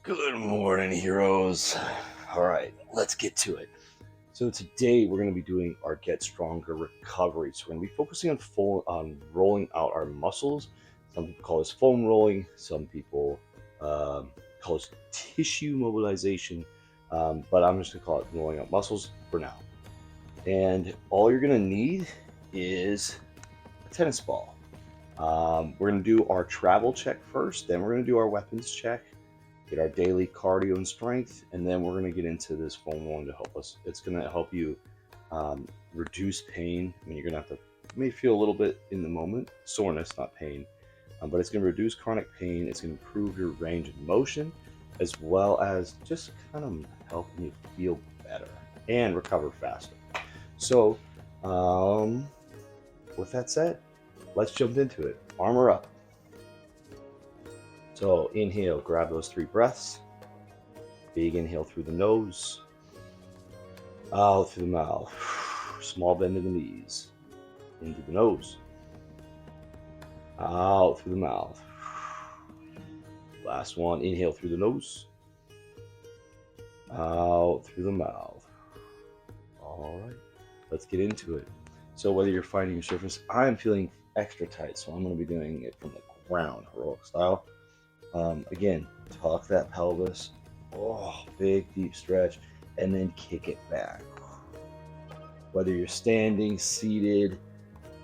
Good morning, heroes. All right, let's get to it. So today we're going to be doing our Get Stronger recovery. So we're going to be focusing on rolling out our muscles. Some people call this foam rolling. Some people call this tissue mobilization. But I'm just going to call it rolling out muscles for now. And all you're going to need is a tennis ball. We're going to do our travel check first. Then we're going to do our weapons check. Get our daily cardio and strength, and then we're going to get into this foam rolling to help us. It's going to help you reduce pain. I mean, you're going to have to, you may feel a little bit in the moment, soreness, not pain, but it's going to reduce chronic pain. It's going to improve your range of motion, as well as just kind of helping you feel better and recover faster. So, with that said, let's jump into it. Armor up. So inhale, grab those 3 breaths. Big inhale through the nose, out through the mouth. Small bend in the knees, into the nose, out through the mouth. Last one, inhale through the nose, out through the mouth. All right, let's get into it. So whether you're finding your surface, I'm feeling extra tight, so I'm going to be doing it from the ground, heroic style. Again, tuck that pelvis. Oh, big deep stretch, and then kick it back. Whether you're standing, seated,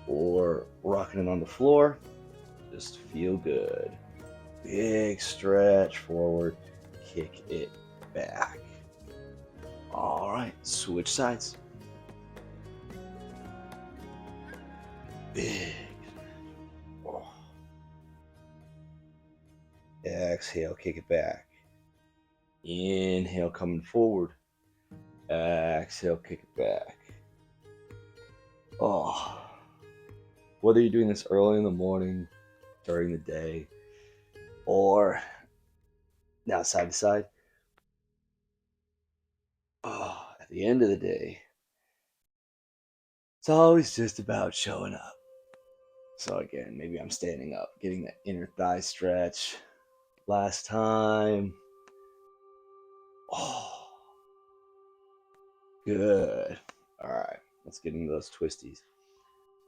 or rocking it on the floor, just feel good. Big stretch forward, kick it back. All right, switch sides. Big. Oh. Exhale, kick it back. Inhale, coming forward. Exhale, kick it back. Oh. Whether you're doing this early in the morning, during the day, or now side to side, at the end of the day, it's always just about showing up. So again, maybe I'm standing up, getting that inner thigh stretch. Last time. Oh, good. All right, let's get into those twisties.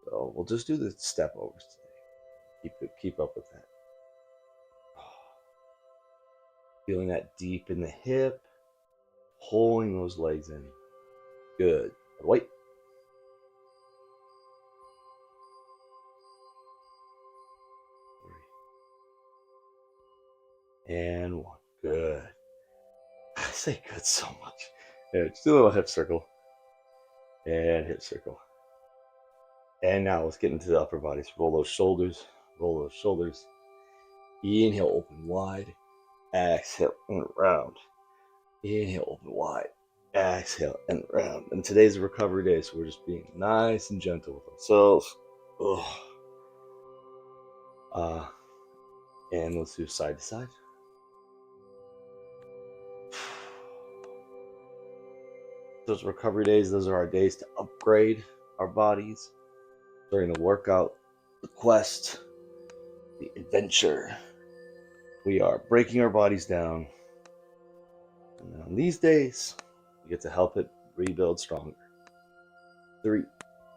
So we'll just do the step overs today. Keep up with that. Feeling that deep in the hip, pulling those legs in. Good. Wait. And 1. Good. I say good so much. Yeah, just do a little hip circle. And hip circle. And now let's get into the upper bodies. Roll those shoulders. Roll those shoulders. Inhale, open wide. Exhale, and round. Inhale, open wide. Exhale, and round. And today's a recovery day, so we're just being nice and gentle with ourselves. And let's do side to side. Those recovery days, those are our days to upgrade our bodies during the workout, the quest, the adventure. We are breaking our bodies down. And on these days, we get to help it rebuild stronger. 3,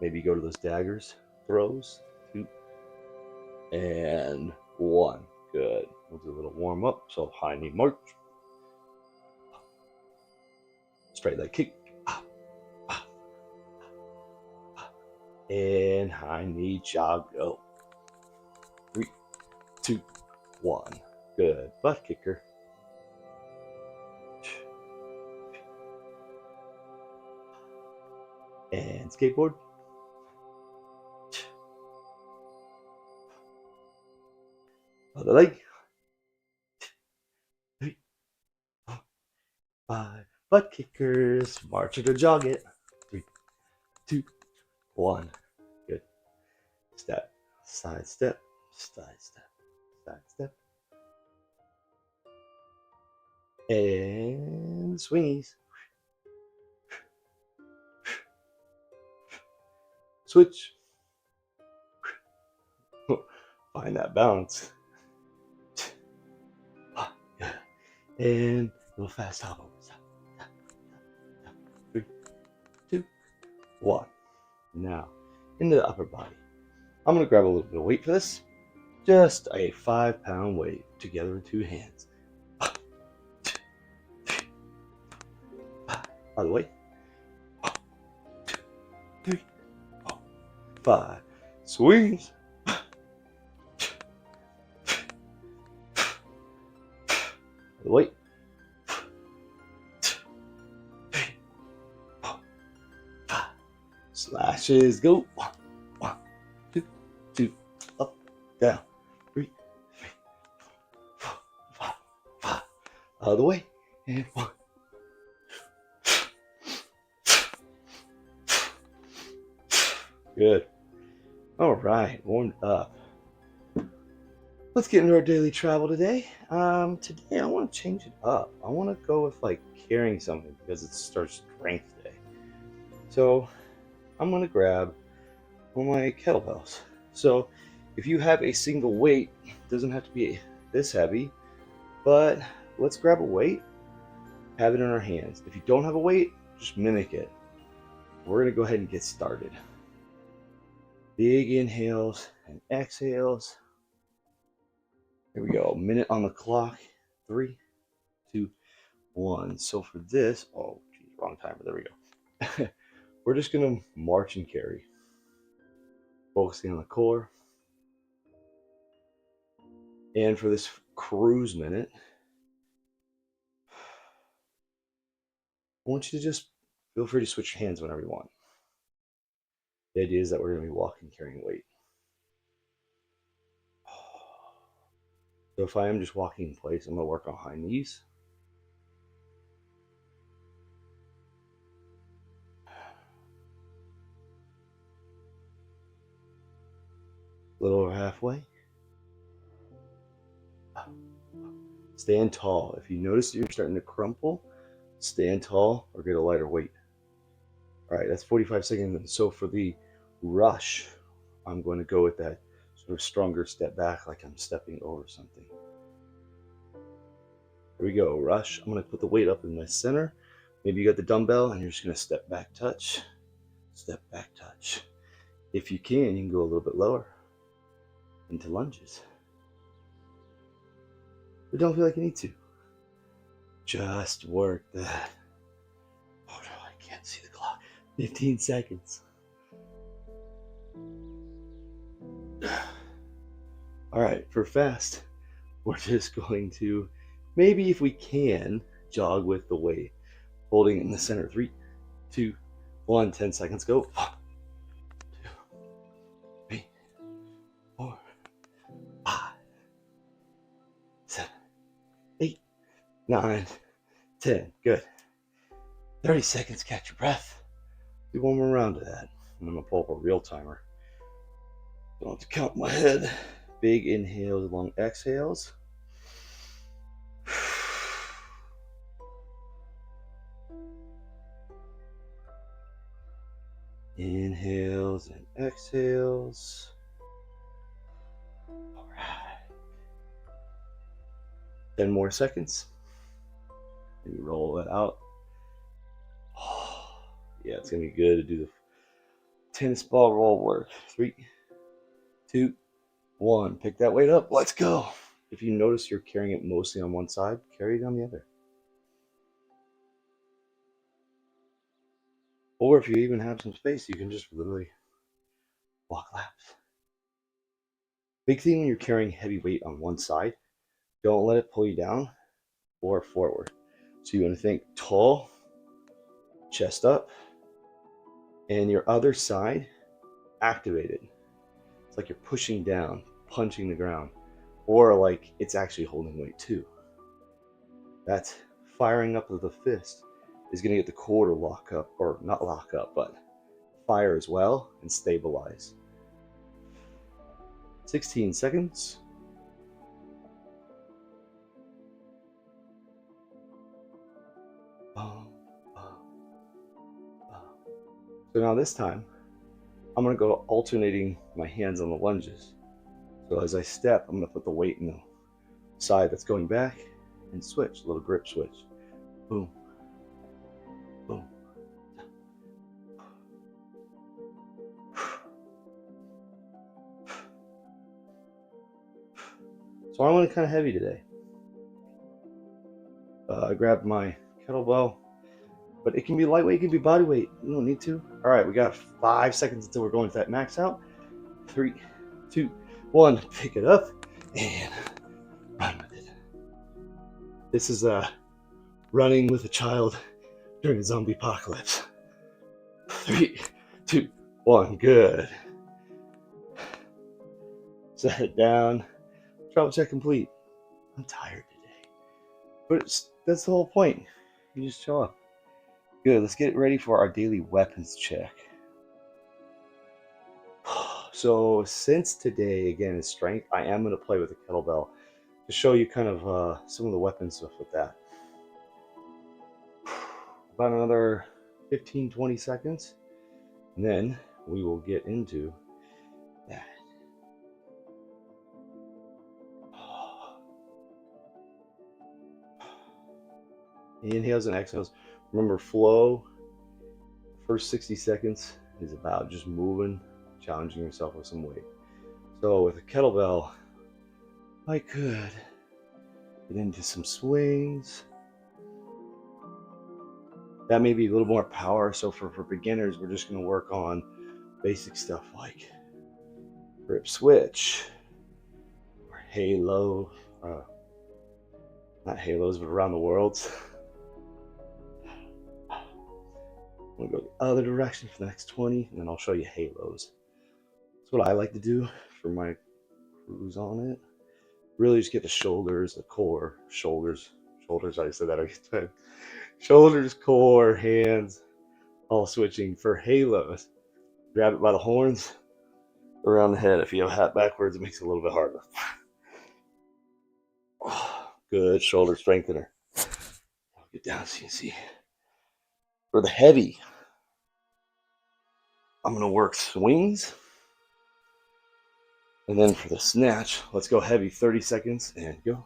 maybe go to those daggers, throws. 2, and 1. Good. We'll do a little warm up. So high knee march. Straight leg kick. And high knee jog go. 3, 2, 1. Good. Butt kicker. And skateboard. Other leg. 3, 4, 5. Butt kickers. March it or jog it. 3, 2, 1. Good. Step. Side step. Side step. Side step. And swingies. Switch. Find that balance. And a little fast hop over. Stop, stop, stop. 3, 2, 1. Now, into the upper body. I'm going to grab a little bit of weight for this. Just a 5-pound weight together in 2 hands. By the way, 2, 3, 4, 5. Swings. By the way, 2, 3, 4, 5. Slashes. Go. 1, 2, 2. Up, down. 3, 4, 5, 5. Out of the way. And 1. Good. All right, warmed up. Let's get into our daily travel today. Today I want to change it up. I want to go with like carrying something because it's our strength day. So I'm gonna grab one of my kettlebells. So if you have a single weight, it doesn't have to be this heavy, but let's grab a weight, have it in our hands. If you don't have a weight, just mimic it. We're gonna go ahead and get started. Big inhales and exhales. Here we go. Minute on the clock. 3, 2, 1. So for this, oh geez, wrong timer. There we go. We're just gonna march and carry, focusing on the core. And for this cruise minute, I want you to just feel free to switch your hands whenever you want. The idea is that we're gonna be walking, carrying weight. So if I am just walking in place, I'm gonna work on high knees. A little over halfway. Stand tall. If you notice you're starting to crumple, stand tall or get a lighter weight. All right, that's 45 seconds. And so for the rush, I'm going to go with that sort of stronger step back, like I'm stepping over something. Here we go, rush. I'm going to put the weight up in my center. Maybe you got the dumbbell and you're just going to step back, touch, step back, touch. If you can go a little bit lower into lunges. But don't feel like you need to. Just work that. Oh no, I can't see the clock. 15 seconds. All right, for fast, we're just going to, maybe if we can, jog with the weight. Holding it in the center. 3, 2, 1, 10 seconds. Go. 1, 2, 3, 4, 5, 7, 8, 9, 10. Good. 30 seconds, catch your breath. Do one more round of that. I'm gonna pull up a real timer. Don't have to count my head. Big inhales, long exhales. Inhales and exhales. All right. 10 more seconds. Maybe roll that out. Yeah, it's gonna be good to do the tennis ball roll work. 3, 2, 1. Pick that weight up. Let's go. If you notice you're carrying it mostly on one side, carry it on the other. Or if you even have some space, you can just literally walk laps. Big thing when you're carrying heavy weight on one side, don't let it pull you down or forward. So you want to think tall, chest up, and your other side activated. It's like you're pushing down, punching the ground, or like it's actually holding weight too. That firing up of the fist is going to get the core to lock up, or not lock up, but fire as well and stabilize. 16 seconds. So now this time, I'm going to go alternating my hands on the lunges. So as I step, I'm going to put the weight in the side that's going back, and switch, a little grip switch. Boom, boom. So I went kind of heavy today. I grabbed my kettlebell, but it can be lightweight, it can be body weight. You don't need to. All right, we got 5 seconds until we're going to that max out. 3, 2, 1. Pick it up and run with it. This is running with a child during a zombie apocalypse. 3, 2, 1. Good. Set it down. Travel check complete. I'm tired today, but that's the whole point. You just show up. Good. Let's get ready for our daily weapons check. So since today again is strength, I am going to play with the kettlebell to show you kind of some of the weapons stuff with that. About another 15-20 seconds, and then we will get into that. Inhales and exhales. Remember, flow, first 60 seconds is about just moving, challenging yourself with some weight. So with a kettlebell, I could get into some swings. That may be a little more power. So for beginners, we're just going to work on basic stuff like grip switch or halo, not halos, but around the worlds. I'm going to go the other direction for the next 20, and then I'll show you halos. That's what I like to do for my cruise on it. Really just get the shoulders, the core, shoulders, I said that again. Shoulders, core, hands, all switching. For halos, grab it by the horns, around the head. If you have a hat backwards, it makes it a little bit harder. Good, shoulder strengthener. I'll get down so you can see. For the heavy, I'm going to work swings. And then for the snatch, let's go heavy, 30 seconds, and go.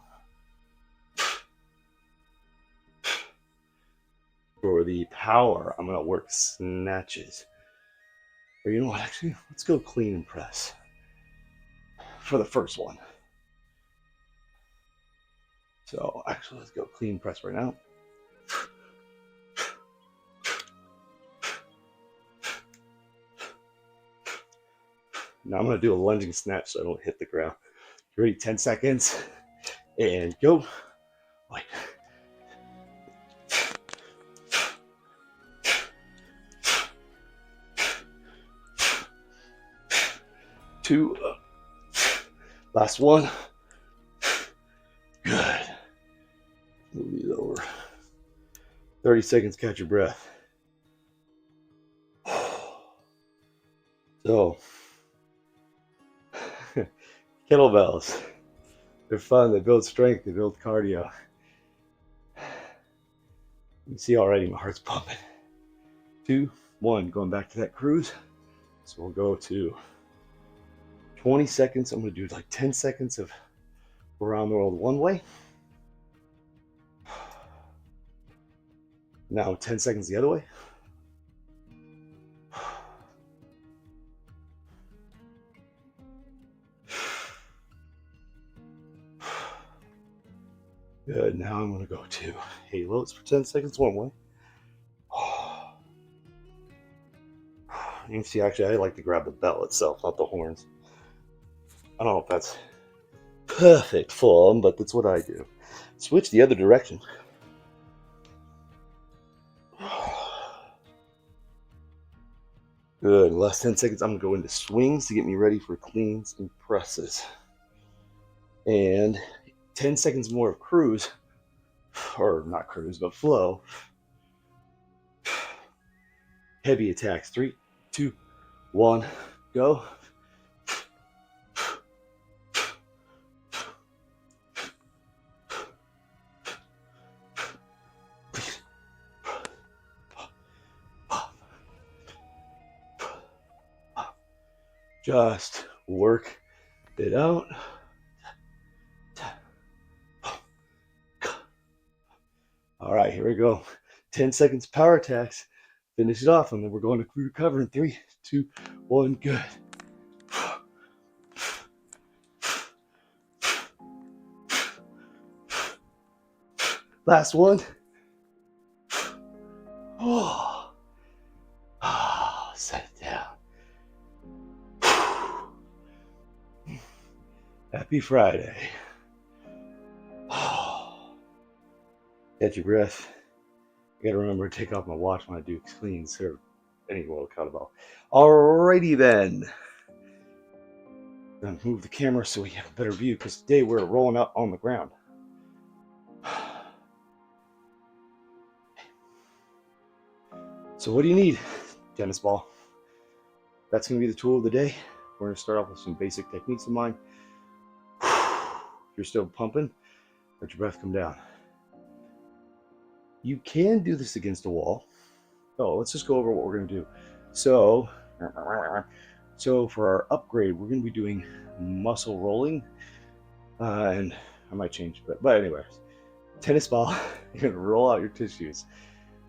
For the power, I'm going to work snatches. Or you know what, actually, let's go clean and press for the first one. So actually, let's go clean press right now. Now I'm going to do a lunging snatch so I don't hit the ground. You ready? 10 seconds, and go. Wait. 2, last one. Good. Move these over. 30 seconds, catch your breath. So, kettlebells, they're fun, they build strength, they build cardio. You can see already my heart's pumping. 2, 1, going back to that cruise. So we'll go to 20 seconds. I'm going to do like 10 seconds of around the world one way. Now 10 seconds the other way. Good, now I'm going to go to halos for 10 seconds one way. You can see, actually, I like to grab the bell itself, not the horns. I don't know if that's perfect form, but that's what I do. Switch the other direction. Good, last 10 seconds, I'm going to go into swings to get me ready for cleans and presses. And 10 seconds more of cruise, or not cruise, but flow. Heavy attacks, 3, 2, 1, go. Just work it out. here we go. 10 seconds power attacks. Finish it off, and then we're going to recover in 3, 2, 1, good. Last one. Oh, set it down. Happy Friday. Catch your breath. I gotta remember to take off my watch when I do cleans or any little kettlebell. Alrighty then. Gonna move the camera so we have a better view because today we're rolling out on the ground. So what do you need? Tennis ball. That's gonna be the tool of the day. We're gonna start off with some basic techniques of mine. If you're still pumping, let your breath come down. You can do this against a wall. Oh, let's just go over what we're gonna do. So for our upgrade, we're gonna be doing muscle rolling, and I might change, but anyways, tennis ball. You're gonna roll out your tissues.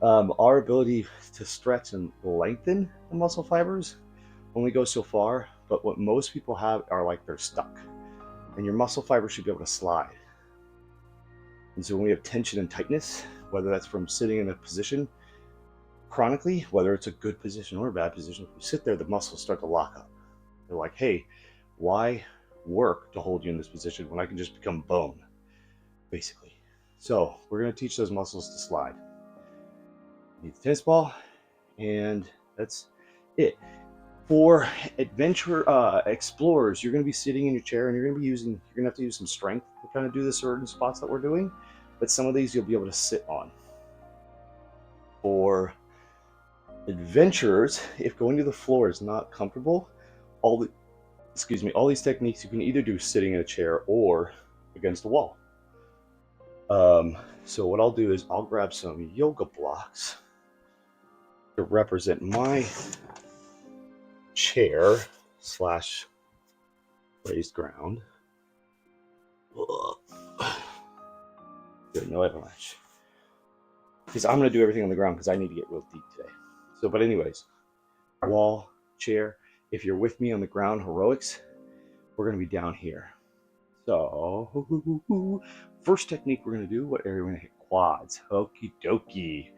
Our ability to stretch and lengthen the muscle fibers only goes so far, but what most people have are like they're stuck, and your muscle fibers should be able to slide. And so when we have tension and tightness, whether that's from sitting in a position chronically, whether it's a good position or a bad position, if you sit there, the muscles start to lock up. They're like, hey, why work to hold you in this position when I can just become bone, basically? So we're going to teach those muscles to slide. You need the tennis ball, and that's it. For adventure explorers, you're going to be sitting in your chair, and you're going to have to use some strength to kind of do the certain spots that we're doing, but some of these you'll be able to sit on. For adventurers, if going to the floor is not comfortable, all these techniques you can either do sitting in a chair or against a wall. So what I'll do is I'll grab some yoga blocks to represent my chair / raised ground. Good, no avalanche. Because I'm going to do everything on the ground because I need to get real deep today. So, but anyways, wall, chair. If you're with me on the ground, heroics, we're going to be down here. So, first technique we're going to do, what area we're going to hit? Quads. Okie dokie.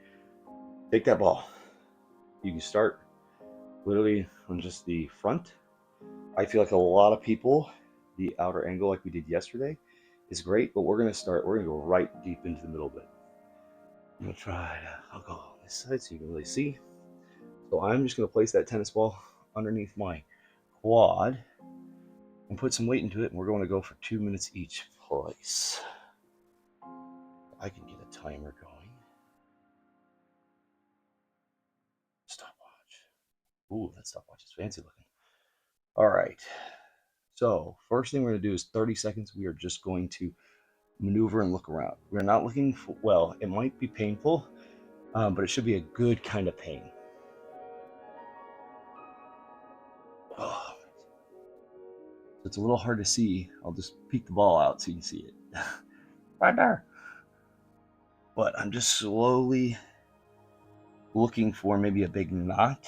Take that ball. You can start literally on just the front. I feel like a lot of people, the outer angle like we did yesterday is great, but we're going to go right deep into the middle of it. I'm going to I'll go on this side so you can really see. So I'm just going to place that tennis ball underneath my quad and put some weight into it, and we're going to go for 2 minutes each place. I can get a timer going. Stopwatch. Ooh, that stopwatch is fancy looking. All right. So first thing we're going to do is 30 seconds. We are just going to maneuver and look around. We're not looking for, well, it might be painful, but it should be a good kind of pain. Oh. It's a little hard to see. I'll just peek the ball out so you can see it. Right there. But I'm just slowly looking for maybe a big knot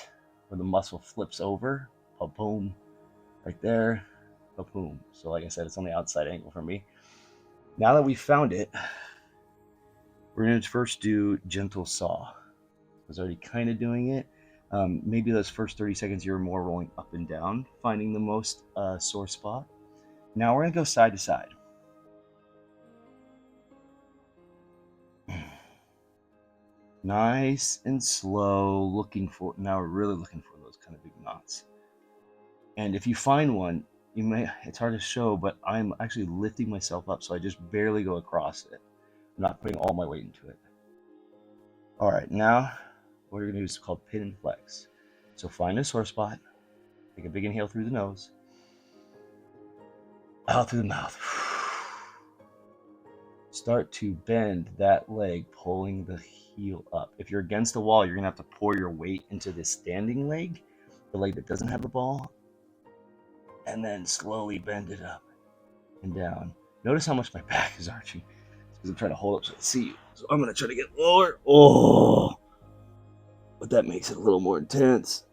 where the muscle flips over. Boom. Right there. Boom. So like I said, it's on the outside angle for me. Now that we've found it, we're going to first do gentle saw. I was already kind of doing it. Maybe those first 30 seconds you're more rolling up and down, finding the most sore spot. Now we're going to go side to side. Nice and slow, now we're really looking for those kind of big knots. And if you find one, it's hard to show, but I'm actually lifting myself up, so I just barely go across it. I'm not putting all my weight into it. All right, now what we're going to do is called pin and flex. So find a sore spot, take a big inhale through the nose, out through the mouth. Start to bend that leg, pulling the heel up. If you're against the wall, you're going to have to pour your weight into this standing leg, the leg that doesn't have the ball, and then slowly bend it up and down. Notice how much my back is arching. because I'm trying to hold up so I can see you. So I'm gonna try to get lower. Oh, but that makes it a little more intense.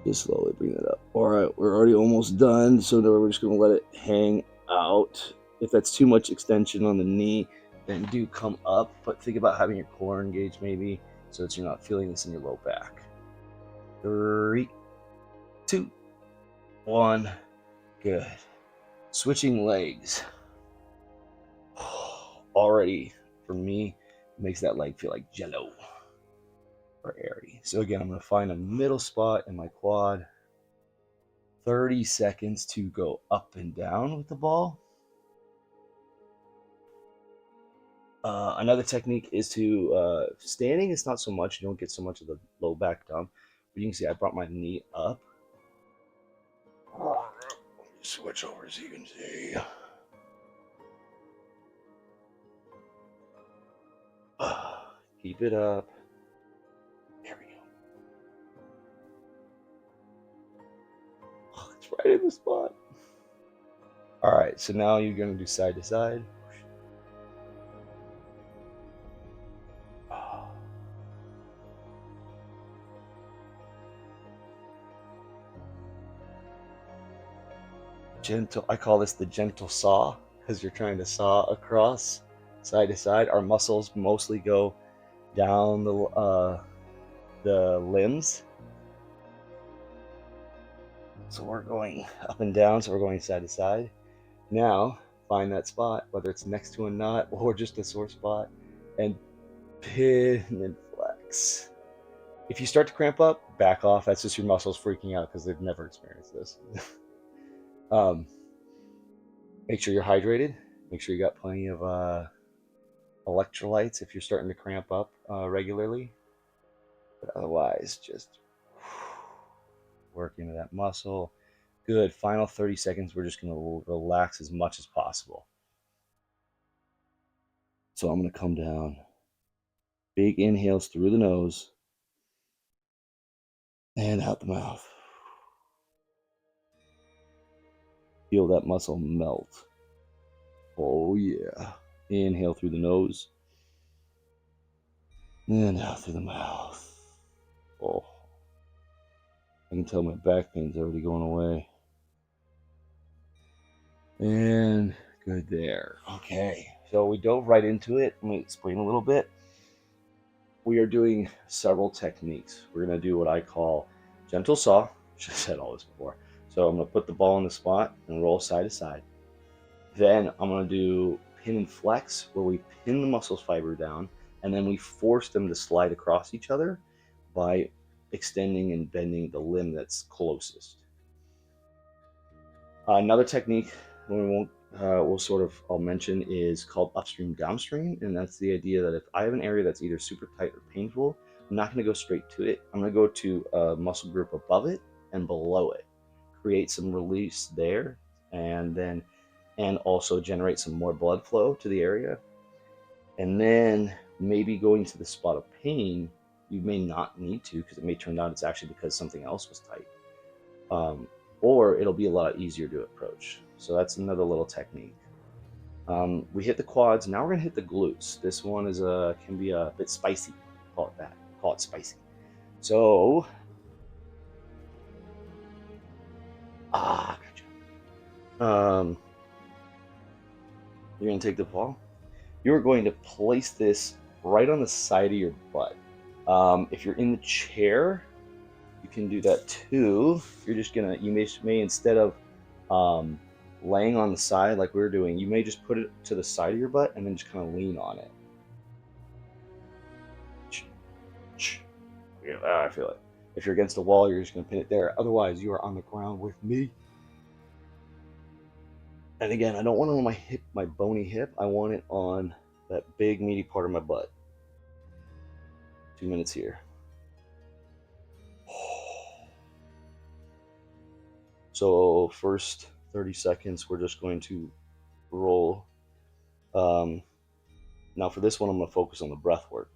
Just slowly bring it up. All right, we're already almost done. So now we're just gonna let it hang out. If that's too much extension on the knee, then do come up. But think about having your core engaged maybe, so that you're not feeling this in your low back. 3, 2, 1. Good. Switching legs. Already, for me, makes that leg feel like jello or airy. So again, I'm going to find a middle spot in my quad. 30 seconds to go up and down with the ball. Another technique is to standing is not so much. You don't get so much of the low back dump. But you can see I brought my knee up. Let me switch over so you can see. Keep it up. There we go. Oh, it's right in the spot. All right, so now you're going to do side to side. Gentle, I call this the gentle saw because you're trying to saw across side to side. Our muscles mostly go down the limbs. So we're going up and down, so we're going side to side. Now, find that spot, whether it's next to a nut or just a sore spot, and pin and flex. If you start to cramp up, back off. That's just your muscles freaking out because they've never experienced this. Make sure you're hydrated. Make sure you got plenty of electrolytes if you're starting to cramp up regularly. But otherwise, just work into that muscle. Good. Final 30 seconds. We're just going to relax as much as possible. So I'm going to come down. Big inhales through the nose and out the mouth. Feel that muscle melt. Oh, yeah. Inhale through the nose and out through the mouth. Oh, I can tell my back pain's already going away. And good there. Okay, so we dove right into it. Let me explain a little bit. We are doing several techniques. We're going to do what I call gentle saw. Should have said all this before. So I'm going to put the ball in the spot and roll side to side. Then I'm going to do pin and flex, where we pin the muscles fiber down and then we force them to slide across each other by extending and bending the limb that's closest. Another technique I'll mention is called upstream downstream, and that's the idea that if I have an area that's either super tight or painful, I'm not going to go straight to it. I'm going to go to a muscle group above it and below it, create some release there, and also generate some more blood flow to the area. And then maybe going to the spot of pain, you may not need to, because it may turn out it's actually because something else was tight. Or it'll be a lot easier to approach. So that's another little technique. We hit the quads. Now we're gonna hit the glutes. This one can be a bit spicy. Call it that. Call it spicy. So, gotcha. You're gonna take the ball. You're going to place this right on the side of your butt. If you're in the chair, you can do that too. You may instead of laying on the side like we were doing, you may just put it to the side of your butt and then just kind of lean on it. Yeah, I feel it. If you're against a wall, you're just going to pin it there. Otherwise, you are on the ground with me. And again, I don't want it on my bony hip. I want it on that big meaty part of my butt. 2 minutes here. So first 30 seconds, we're just going to roll. Now for this one, I'm going to focus on the breath work.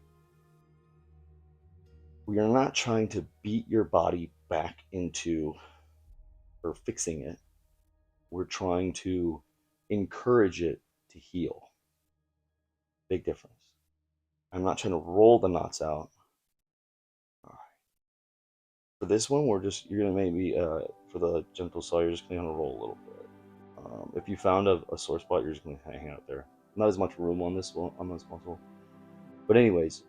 We are not trying to beat your body back into or fixing it. we're trying to encourage it to heal. Big difference. I'm not trying to roll the knots out. All right. For this one, you're gonna maybe, for the gentle saw, you're just gonna roll a little bit. If you found a sore spot, you're just gonna hang out there. Not as much room on this muscle. But anyways,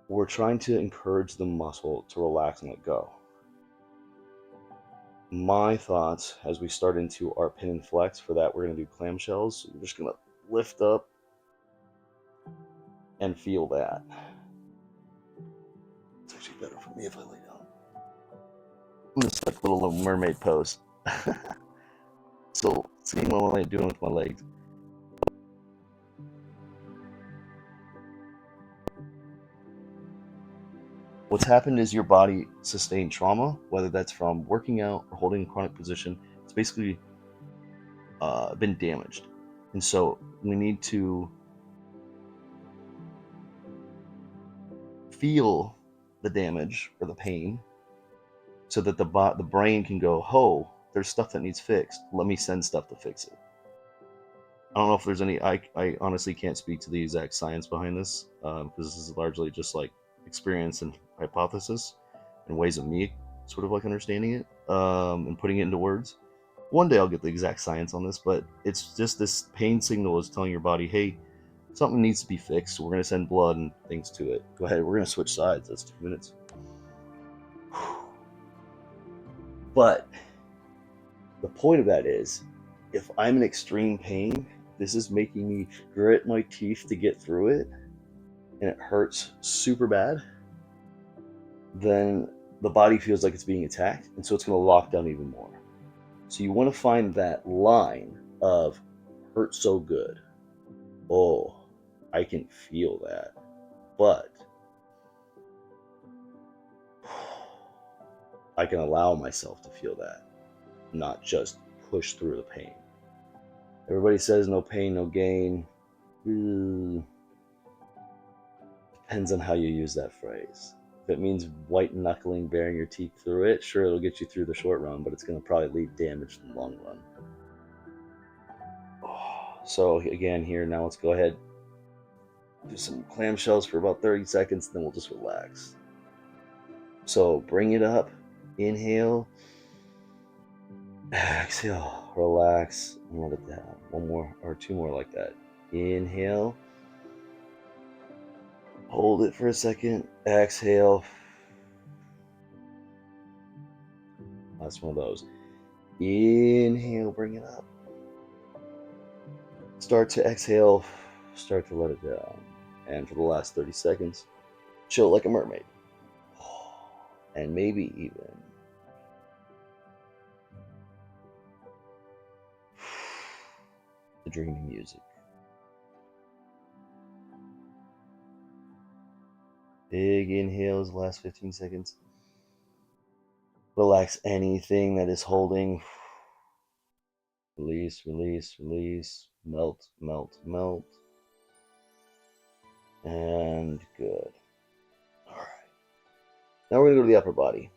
we're trying to encourage the muscle to relax and let go. My thoughts as we start into our pin and flex, for that we're going to do clamshells. So we're just going to lift up and feel that. It's actually better for me if I lay down. I'm just like a little mermaid pose. So seeing what I'm doing with my legs. What's happened is your body sustained trauma, whether that's from working out or holding a chronic position. It's basically been damaged. And so we need to feel the damage or the pain so that the brain can go, oh, there's stuff that needs fixed. Let me send stuff to fix it. I don't know if there's any, I honestly can't speak to the exact science behind this, because this is largely just like experience and hypothesis and ways of me sort of like understanding it, and putting it into words. One day I'll get the exact science on this, but it's just this pain signal is telling your body, hey, something needs to be fixed. So we're going to send blood and things to it. Go ahead. We're going to switch sides. That's 2 minutes. But the point of that is, if I'm in extreme pain, this is making me grit my teeth to get through it, and it hurts super bad, then the body feels like it's being attacked, and so it's going to lock down even more. So you want to find that line of hurt so good. Oh, I can feel that. But I can allow myself to feel that, not just push through the pain. Everybody says no pain, no gain. Depends on how you use that phrase. If it means white knuckling, bearing your teeth through it, sure, it'll get you through the short run, but it's going to probably leave damage in the long run. So again, here, now let's go ahead, do some clamshells for about 30 seconds, then we'll just relax. So bring it up, inhale, exhale, relax, and let it down. One more or two more like that. Inhale, hold it for a second, exhale. That's one of those. Inhale, bring it up. Start to exhale, start to let it down. And for the last 30 seconds, chill like a mermaid. And maybe even the dreaming music. Big inhales, last 15 seconds. Relax anything that is holding. Release, release, release. Melt, melt, melt. And good. All right. Now we're going to go to the upper body.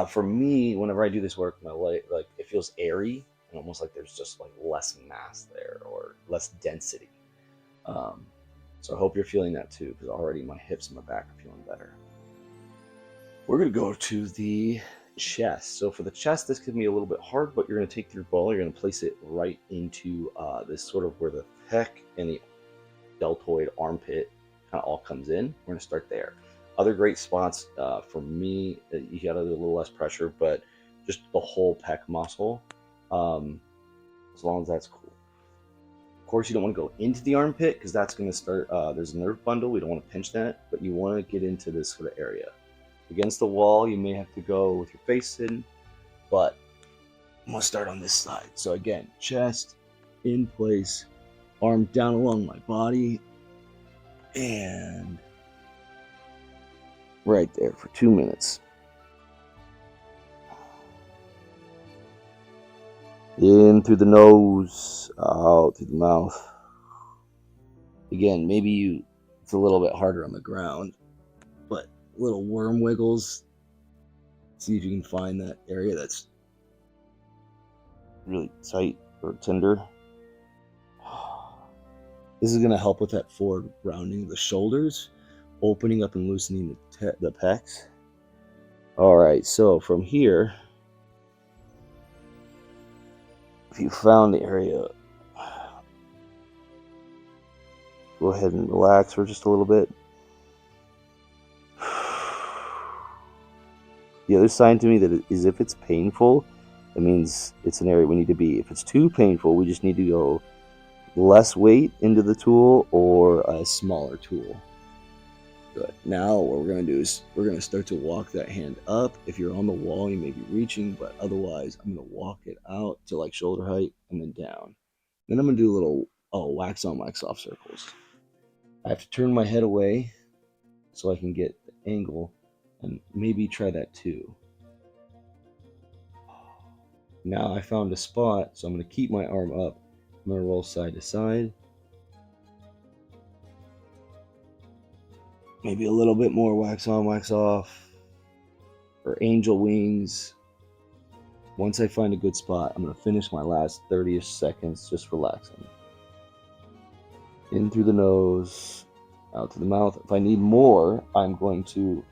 For me, whenever I do this work, my leg, like, it feels airy and almost like there's just like less mass there or less density. So I hope you're feeling that too, because already my hips and my back are feeling better. We're going to go to the chest. So for the chest, this can be a little bit hard, but you're going to take your ball, you're going to place it right into this sort of where the pec and the deltoid armpit kind of all comes in. We're going to start there. Other great spots for me, you got to do a little less pressure, but just the whole pec muscle, as long as that's cool. Of course, you don't want to go into the armpit because that's going to start, there's a nerve bundle. We don't want to pinch that, but you want to get into this sort of area. Against the wall, you may have to go with your face in, but I'm going to start on this side. So again, chest in place, arm down along my body, and right there for 2 minutes. In through the nose, out through the mouth. Again, maybe it's a little bit harder on the ground, but little worm wiggles. See if you can find that area that's really tight or tender. This is going to help with that forward rounding of the shoulders, opening up and loosening the pecs. All right, so from here, if you found the area, go ahead and relax for just a little bit. The other sign to me that is if it's painful, that means it's an area we need to be. If it's too painful, we just need to go less weight into the tool or a smaller tool. Good. Now what we're going to do is we're going to start to walk that hand up. If you're on the wall, you may be reaching, but otherwise I'm going to walk it out to like shoulder height and then down. Then I'm going to do a little wax on, wax off circles. I have to turn my head away so I can get the angle and maybe try that too. Now I found a spot, so I'm going to keep my arm up. I'm going to roll side to side. Maybe a little bit more wax on, wax off, or angel wings. Once I find a good spot, I'm going to finish my last 30-ish seconds just relaxing. In through the nose, out to the mouth. If I need more, I'm going to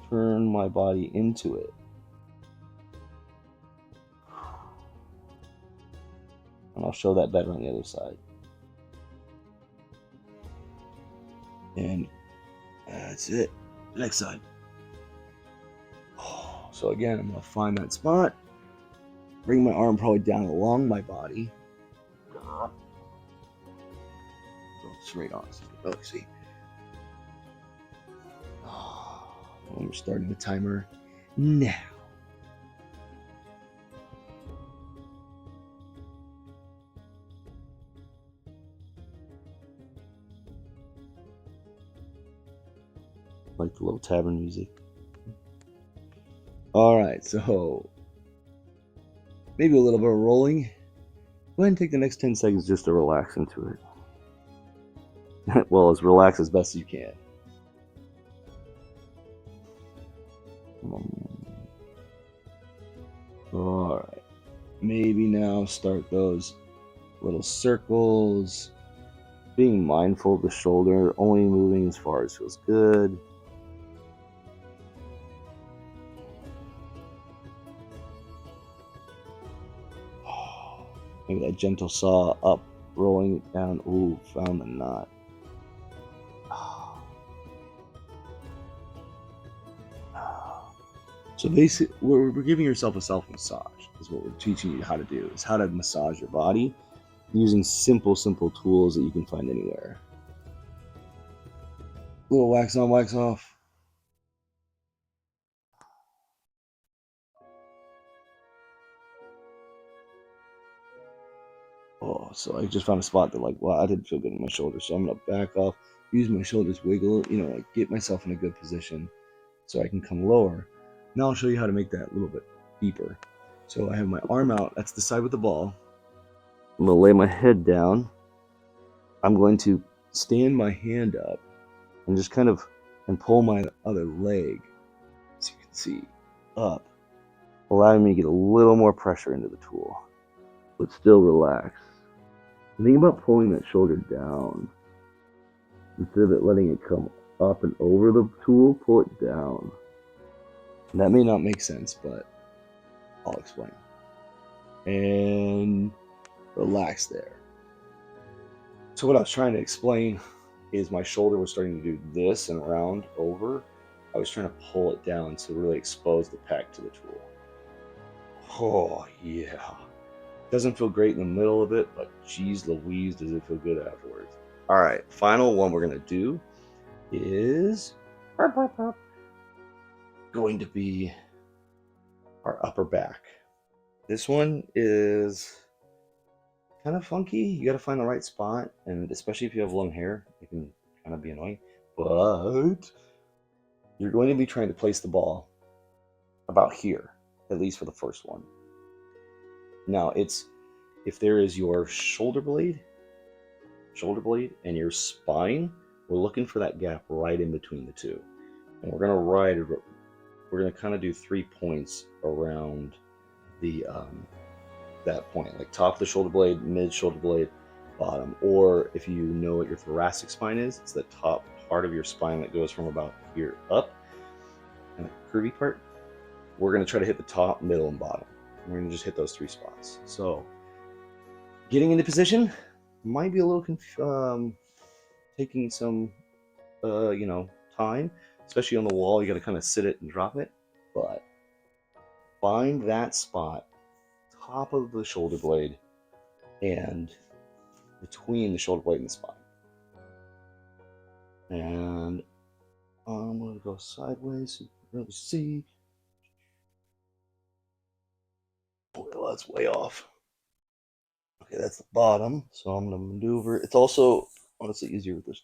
turn my body into it. And I'll show that better on the other side. And that's it. Next side. So again, I'm going to find that spot. Bring my arm probably down along my body. Go straight on. Oh, see. And we're starting the timer now. Like the little tavern music. All right, so maybe a little bit of rolling. Go ahead and take the next 10 seconds just to relax into it. Well, as relax as best you can. All right, maybe now start those little circles. Being mindful of the shoulder, only moving as far as feels good. Maybe that gentle saw up, rolling it down. Ooh, found the knot. So basically, we're giving yourself a self-massage is what we're teaching you how to do, is how to massage your body using simple tools that you can find anywhere. A little wax on, wax off. Oh, so I just found a spot that like, well, I didn't feel good in my shoulder, so I'm gonna back off, use my shoulders, wiggle, like get myself in a good position so I can come lower. Now I'll show you how to make that a little bit deeper. So I have my arm out, that's the side with the ball. I'm gonna lay my head down. I'm going to stand my hand up and just kind of, and pull my other leg, as you can see, up, allowing me to get a little more pressure into the tool, but still relax. Think about pulling that shoulder down. Instead of it letting it come up and over the tool, pull it down. And that may not make sense, but I'll explain. And relax there. So what I was trying to explain is my shoulder was starting to do this and round over. I was trying to pull it down to really expose the pec to the tool. Oh, yeah. Doesn't feel great in the middle of it, but geez Louise, does it feel good afterwards. All right, final one we're going to do is going to be our upper back. This one is kind of funky. You got to find the right spot, and especially if you have long hair, it can kind of be annoying. But you're going to be trying to place the ball about here, at least for the first one. Now, it's if there is your shoulder blade and your spine, we're looking for that gap right in between the two. And we're going to kind of do 3 points around the that point, like top of the shoulder blade, mid shoulder blade, bottom. Or if you know what your thoracic spine is, it's the top part of your spine that goes from about here up, and a curvy part. We're going to try to hit the top, middle, and bottom. We're going to just hit those 3 spots. So getting into position might be a little taking some time, especially on the wall. You got to kind of sit it and drop it, but find that spot, top of the shoulder blade and between the shoulder blade and the spine. And I'm going to go sideways so you can really see. Well, that's way off. Okay, that's the bottom, so I'm going to maneuver. It's also honestly easier with this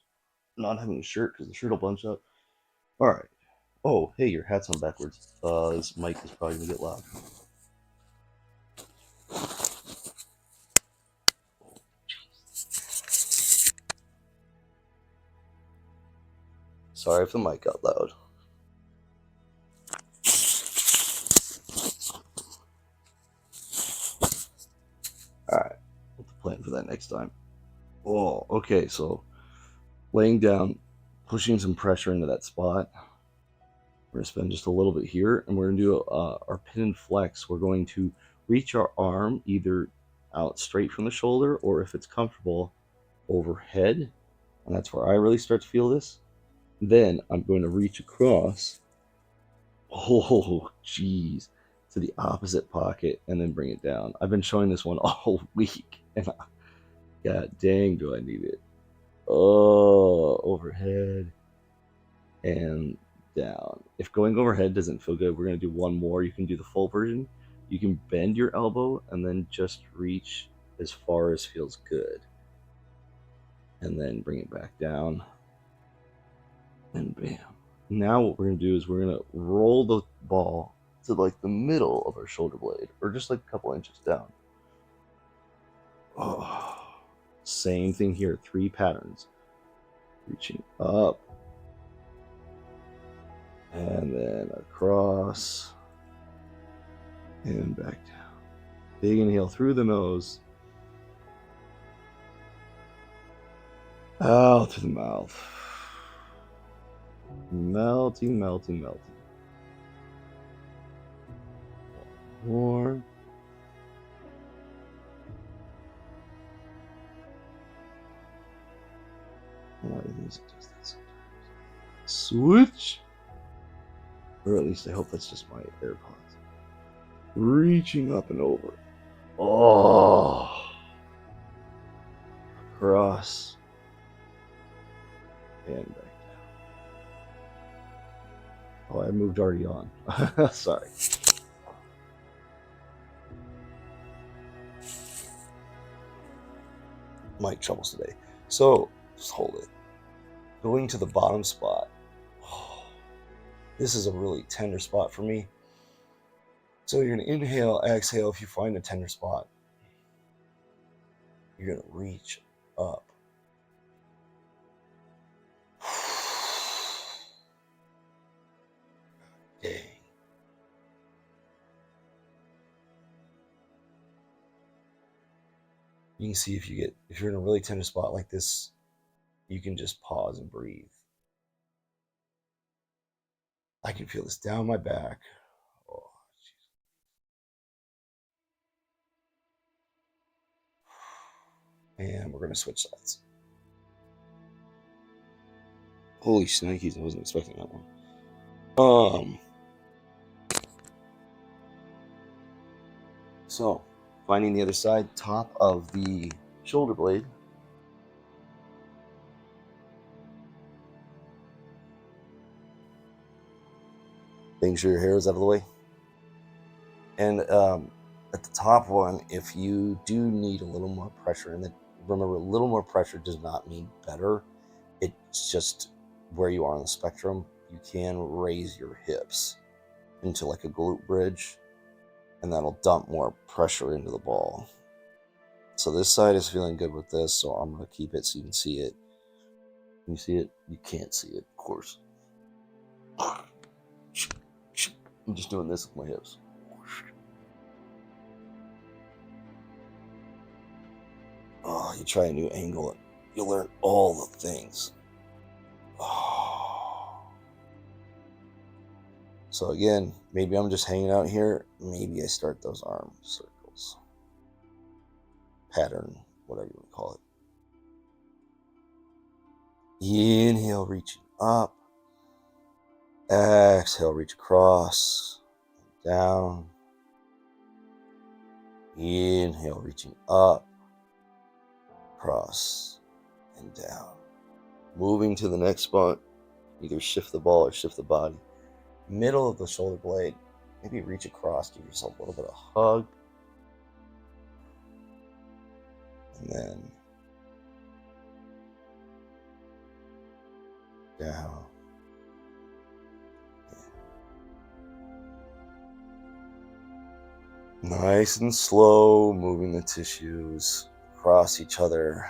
not having a shirt because the shirt will bunch up. All right. Oh, hey, your hat's on backwards. This mic is probably going to get loud. Sorry if the mic got loud. Alright, what's the plan for that next time? Oh, okay, so laying down, pushing some pressure into that spot. We're going to spend just a little bit here, and we're going to do our pin and flex. We're going to reach our arm either out straight from the shoulder, or if it's comfortable, overhead. And that's where I really start to feel this. Then I'm going to reach across. Oh, geez. To the opposite pocket and then bring it down. I've been showing this one all week, and god dang, do I need it. Oh, overhead and down. If going overhead doesn't feel good, we're going to do one more. You can do the full version. You can bend your elbow and then just reach as far as feels good. And then bring it back down. And bam. Now what we're going to do is we're going to roll the ball to like the middle of our shoulder blade, or just like a couple inches down. Oh, same thing here, 3 patterns. Reaching up, and then across, and back down. Big inhale through the nose, out through the mouth. Melting, melting, melting. More. Why does it does that sometimes? Switch. Or at least I hope that's just my AirPods. Reaching up and over. Oh. Across. And back down. Oh, I moved already on. Sorry. Mic troubles today. So, just hold it. Going to the bottom spot. Oh, this is a really tender spot for me. So you're going to inhale, exhale. If you find a tender spot, you're going to reach up. Dang. You can see if you're in a really tender spot like this, you can just pause and breathe. I can feel this down my back. Oh, and we're going to switch sides. Holy shnikes, I wasn't expecting that one. So, finding the other side, top of the shoulder blade. Making sure your hair is out of the way. And at the top one, if you do need a little more pressure, and remember, a little more pressure does not mean better. It's just where you are on the spectrum. You can raise your hips into like a glute bridge, and that'll dump more pressure into the ball. So this side is feeling good with this, so I'm going to keep it so you can see it. Can you see it? You can't see it, of course. I'm just doing this with my hips. Oh, you try a new angle and you learn all the things. Oh. So again, maybe I'm just hanging out here. Maybe I start those arm circles. Pattern, whatever you want to call it. Inhale, reaching up. Exhale, reach across. Down. Inhale, reaching up. Across. And down. Moving to the next spot. Either shift the ball or shift the body. Middle of the shoulder blade. Maybe reach across. Give yourself a little bit of hug. And then down. Nice and slow, moving the tissues across each other.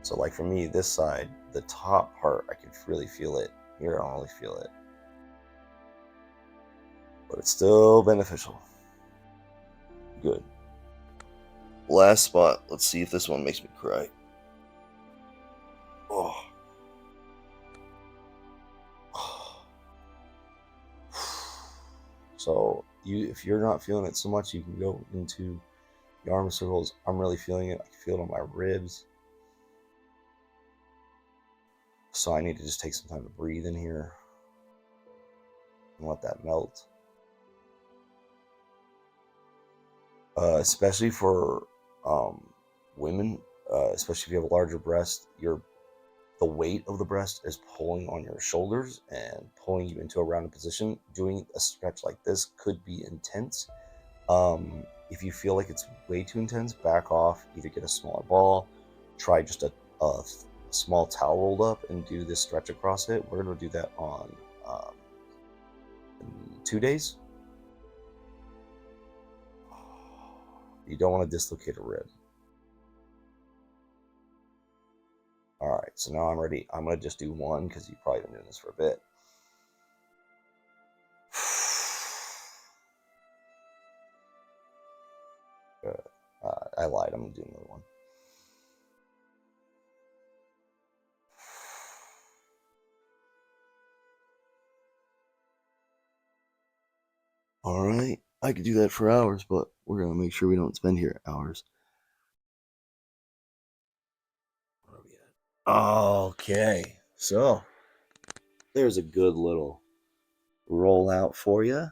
So like for me, this side, the top part, I can really feel it. Here, I don't really feel it. But it's still beneficial. Good. Last spot. Let's see if this one makes me cry. Oh. So if you're not feeling it so much, you can go into the arm circles. I'm really feeling it. I can feel it on my ribs. So I need to just take some time to breathe in here and let that melt. Especially for women, especially if you have a larger breast, the weight of the breast is pulling on your shoulders and pulling you into a rounded position. Doing a stretch like this could be intense. If you feel like it's way too intense, back off. Either get a smaller ball, try just a small towel rolled up and do this stretch across it. We're going to do that on 2 days. You don't want to dislocate a rib. All right, so now I'm ready. I'm going to just do one because you've probably been doing this for a bit. I lied. I'm going to do another one. All right. I could do that for hours, but we're going to make sure we don't spend here hours. Where are we at? Okay. So there's a good little rollout for you.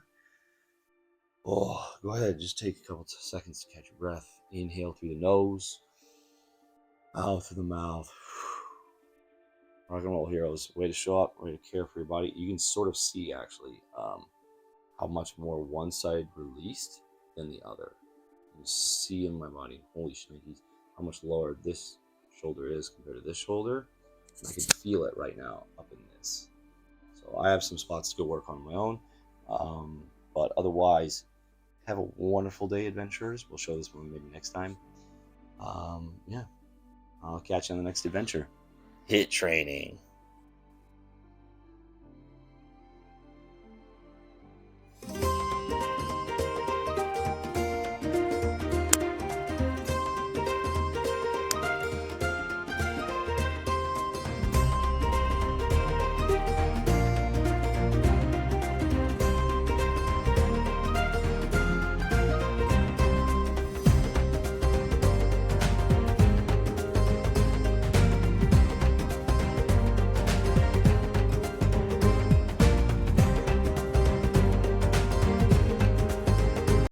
Oh, go ahead. Just take a couple seconds to catch your breath. Inhale through the nose, out through the mouth. Rock and roll heroes. Way to show up, way to care for your body. You can sort of see actually how much more one side released than the other. You see in my body, holy shnikes, how much lower this shoulder is compared to this shoulder. And I can feel it right now up in this. So I have some spots to go work on my own. But otherwise, have a wonderful day, adventurers. We'll show this one maybe next time. Yeah, I'll catch you on the next adventure. Hit training.